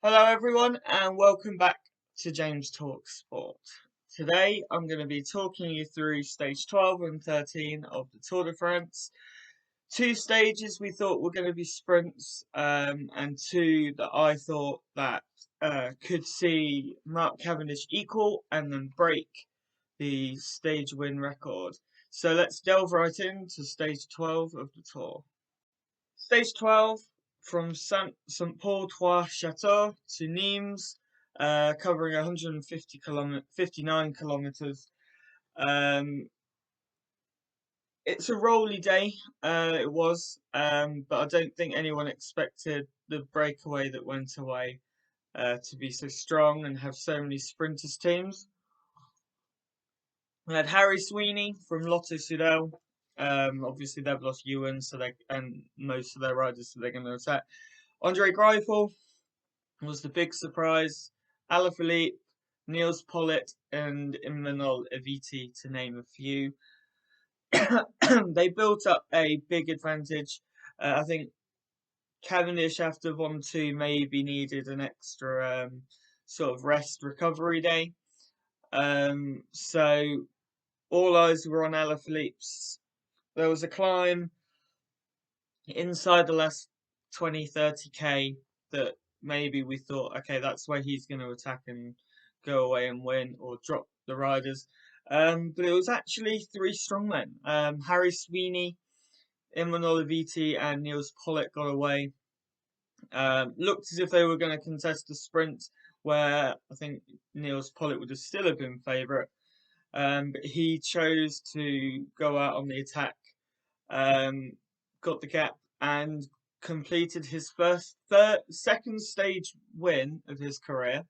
Hello everyone and welcome back to James Talks Sport. Today I'm going to be talking you through stage 12 and 13 of the Tour de France. Two stages we thought were going to be sprints and two that I thought that could see Mark Cavendish equal and then break the stage win record. So let's delve right into stage 12 of the Tour. Stage 12 from St. Paul Trois Chateaux to Neems, covering 59 kilometers. It's a rolly day, it was, but I don't think anyone expected the breakaway that went away to be so strong and have so many sprinters teams. We had Harry Sweeney from Lotto Soudal. Obviously they've lost Ewan, and most of their riders, so they're going to attack. Andre Greipel was the big surprise. Alaphilippe, Niels Pollitt, and Imanol Eviti, to name a few. They built up a big advantage. I think Cavendish, after 1-2, maybe needed an extra sort of rest recovery day. So all eyes were on Alaphilippe's. There was a climb inside the last 20-30k that maybe we thought, okay, that's where he's going to attack and go away and win or drop the riders. But it was actually three strongmen. Harry Sweeney, Imanol Eviti, and Niels Pollitt got away. Looked as if they were going to contest the sprint, where I think Niels Pollitt would have still have been favourite. But he chose to go out on the attack, got the gap, and completed his second stage win of his career.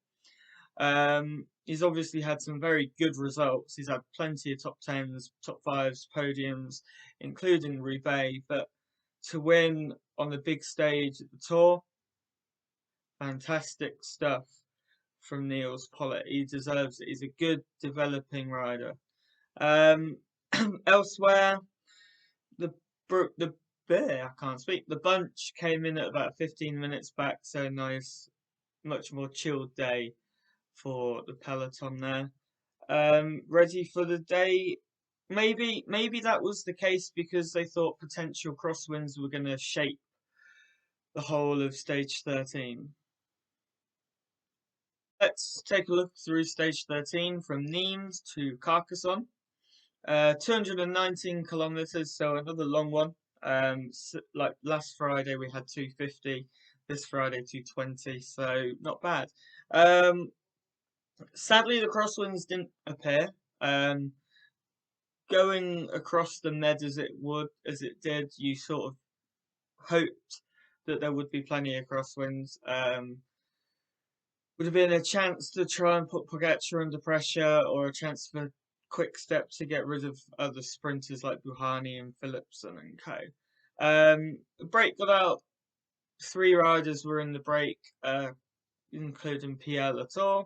He's obviously had some very good results. He's had plenty of top 10s, top 5s, podiums, including Roubaix. But to win on the big stage at the Tour, fantastic stuff from Niels Pollitt. He deserves it. He's a good developing rider. Elsewhere, I can't speak. The bunch came in at about 15 minutes back, so nice, much more chilled day for the peloton there. Ready for the day. Maybe that was the case because they thought potential crosswinds were going to shape the whole of stage 13. Let's take a look through stage 13 from Neems to Carcassonne. 219 kilometers, so another long one. Like last Friday we had 250, this Friday 220, so not bad. Sadly the crosswinds didn't appear. Going across the Med as it did, you sort of hoped that there would be plenty of crosswinds. Would have been a chance to try and put Pogacar under pressure, or a chance for Quick Step to get rid of other sprinters like Buhani and Philipsen and co. The break got out. 3 riders were in the break, including Pierre Latour.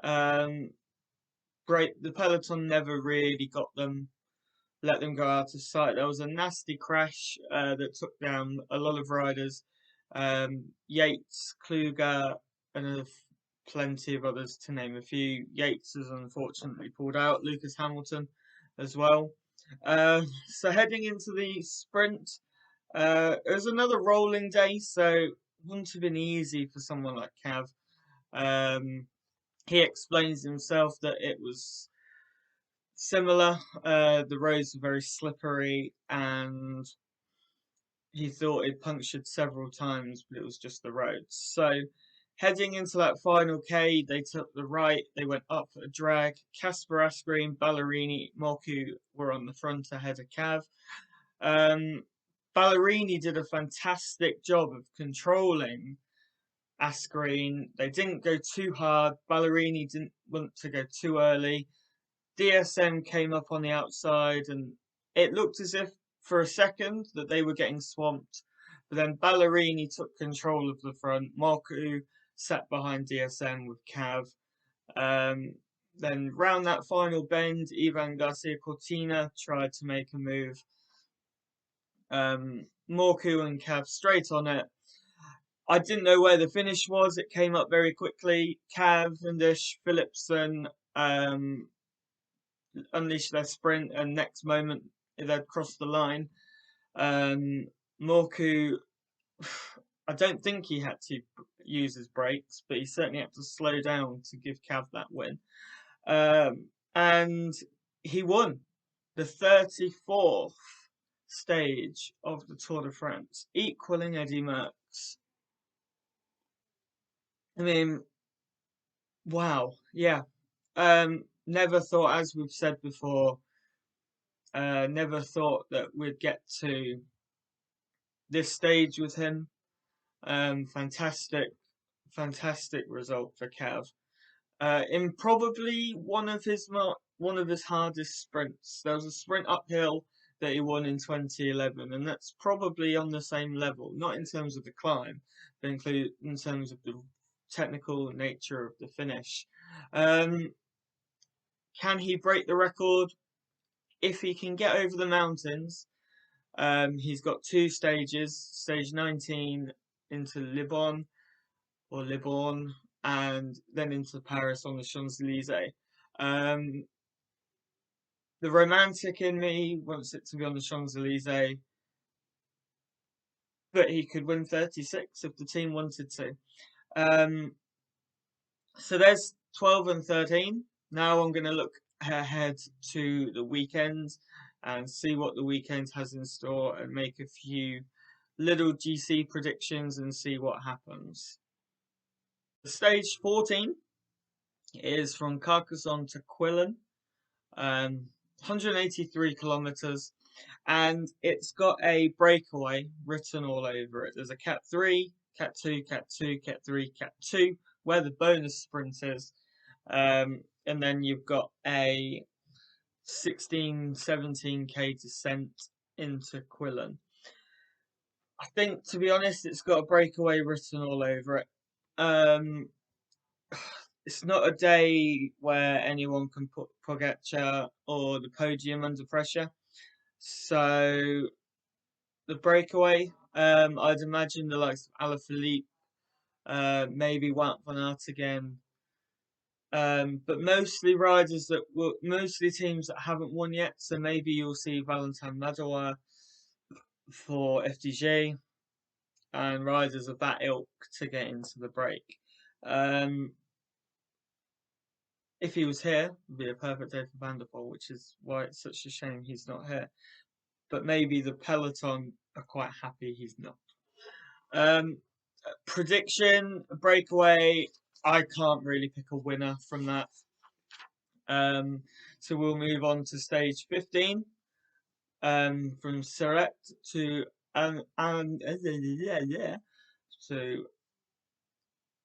Great. The peloton never really got them, let them go out of sight. There was a nasty crash that took down a lot of riders. Yates, Kluger, and plenty of others, to name a few. Yates has unfortunately pulled out. Lucas Hamilton as well. So heading into the sprint, it was another rolling day, so it wouldn't have been easy for someone like Cav. He explains himself that it was similar. The roads were very slippery, and he thought it punctured several times, but it was just the roads. So heading into that final K, they took the right, they went up a drag. Casper Asgreen, Ballerini, Morku were on the front ahead of Cav. Ballerini did a fantastic job of controlling Asgreen. They didn't go too hard. Ballerini didn't want to go too early. DSM came up on the outside, and it looked as if for a second that they were getting swamped. But then Ballerini took control of the front. Morku sat behind DSM with Cav. Then round that final bend, Ivan Garcia Cortina tried to make a move. Morku and Cav straight on it. I didn't know where the finish was. It came up very quickly. Cavendish, Philipson unleashed their sprint, and next moment they'd crossed the line. Morku, I don't think he had to use his brakes, but he certainly had to slow down to give Cav that win. And he won the 34th stage of the Tour de France, equaling Eddie Merckx. I mean, wow, yeah. Never thought, as we've said before, never thought that we'd get to this stage with him. Fantastic, fantastic result for Cav. In probably one of his hardest sprints. There was a sprint uphill that he won in 2011, and that's probably on the same level, not in terms of the climb, but in terms of the technical nature of the finish. Can he break the record? If he can get over the mountains, he's got two stages, stage 19 into Libourne, and then into Paris on the Champs-Élysées. The romantic in me wants it to be on the Champs-Élysées, but he could win 36 if the team wanted to. So there's 12 and 13. Now I'm going to look ahead to the weekend and see what the weekend has in store and make a few little GC predictions and see what happens. Stage 14 is from Carcassonne to Quillan, 183 kilometers, and it's got a breakaway written all over it. There's a Cat 3, Cat 2, Cat 2, Cat 3, Cat 2, where the bonus sprint is, and then you've got a 16-17k descent into Quillan. I think, to be honest, it's got a breakaway written all over it. It's not a day where anyone can put Pogačar or the podium under pressure. So the breakaway, I'd imagine the likes of Alaphilippe, maybe Wout van Aert again, but mostly mostly teams that haven't won yet. So maybe you'll see Valentin Madouas for FDJ and riders of that ilk to get into the break. If he was here, it would be a perfect day for Van der Poel, which is why it's such a shame he's not here. But maybe the peloton are quite happy he's not. Prediction, breakaway, I can't really pick a winner from that. So we'll move on to stage 15, from Serret to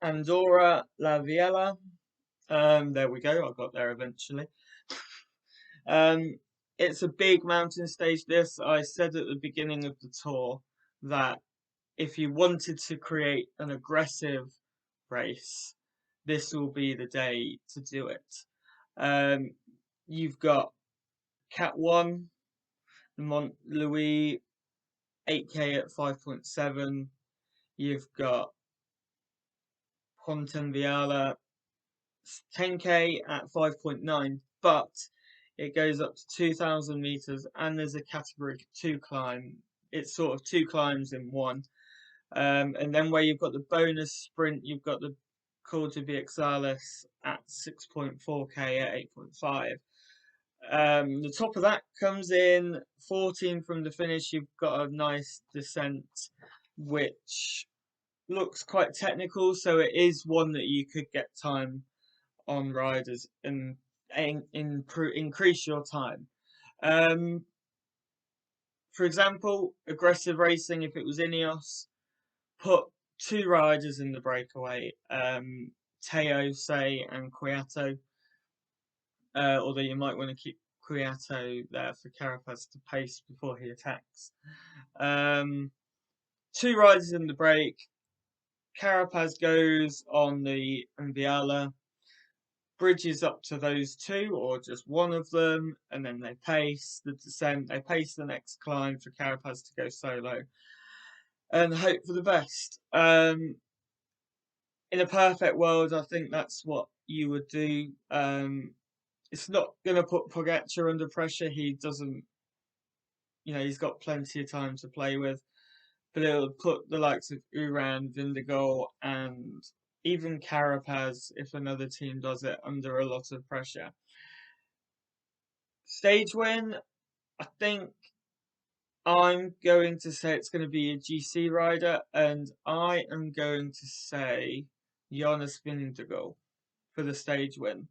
Andorra la Vella. There we go, I got there eventually. It's a big mountain stage, this. I said at the beginning of the tour that if you wanted to create an aggressive race, this will be the day to do it. You've got Cat 1, Mont Louis, 8k at 5.7. You've got Pontenviala, 10k at 5.9, but it goes up to 2,000 meters, and there's a category 2 climb. It's sort of 2 climbs in one. And then where you've got the bonus sprint, you've got the Col de Biexalis at 6.4k at 8.5. The top of that comes in 14 from the finish. You've got a nice descent, which looks quite technical, so it is one that you could get time on riders and increase your time. For example, aggressive racing, if it was Ineos, put 2 riders in the breakaway, Teo, say, and Kwiato, although you might want to keep Kwiato there for Carapaz to pace before he attacks. 2 riders in the break. Carapaz goes on the Enviala, bridges up to those 2 or just one of them, and then they pace the descent, they pace the next climb for Carapaz to go solo and hope for the best. in a perfect world, I think that's what you would do. It's not going to put Pogacar under pressure. He doesn't, he's got plenty of time to play with, but it'll put the likes of Uran, Vindegaard, and even Carapaz, if another team does it, under a lot of pressure. Stage win, I think I'm going to say it's going to be a GC rider, and I am going to say Jonas Vingegaard for the stage win.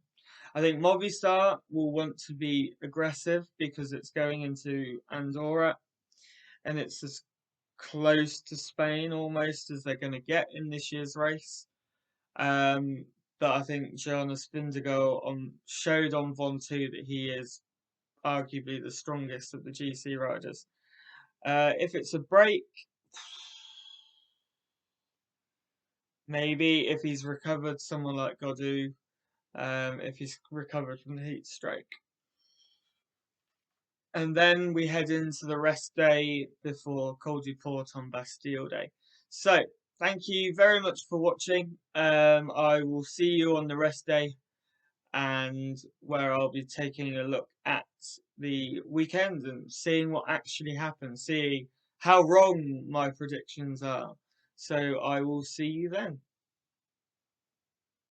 I think Movistar will want to be aggressive because it's going into Andorra, and it's as close to Spain almost as they're going to get in this year's race. But I think Jonas Vingegaard showed on Vontu that he is arguably the strongest of the GC riders. If it's a break, maybe if he's recovered, someone like Gaudu, if he's recovered from the heat stroke. And then we head into the rest day before Col du Port on Bastille Day. So, thank you very much for watching. I will see you on the rest day, and where I'll be taking a look at the weekend and seeing what actually happens, seeing how wrong my predictions are. So I will see you then.